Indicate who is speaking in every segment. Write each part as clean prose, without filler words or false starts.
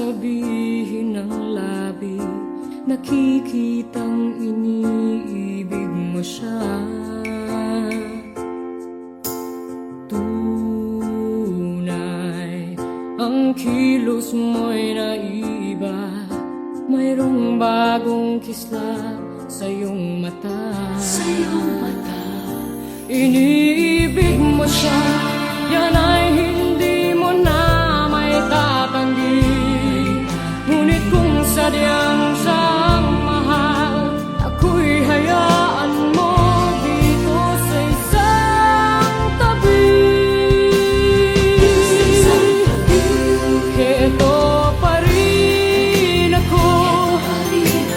Speaker 1: sasabihin ng labi, nakikitang iniibig mo siya. Tunay, ang kilos mo'y naiba, mayroong bagong kislap sa iyong mata. Iniibig mo siya, yan ay hindi mo na may tatanggi. Ngunit kung sadyang siyang mahal, ako'y hayaan mo dito sa isang tabi. Heto pa rin ako,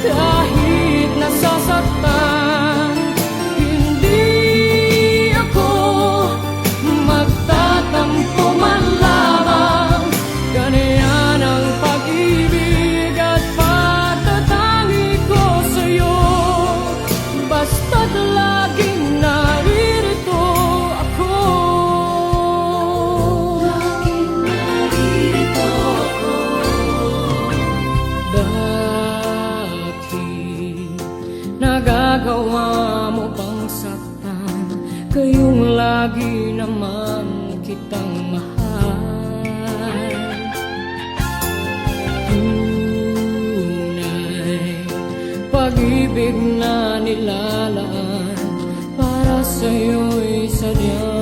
Speaker 1: kahit nasasaktan. Hindi ako magtatampo man lamang. Ganyan ang pag-ibig at pagtatangi ko sa'yo. Basta't laging naririto ako. Dati nagagawa mo bang saktan, kayong lagi naman kitang mahal. Tunay, pag-ibig na nilalaan para sa'yo'y sadyang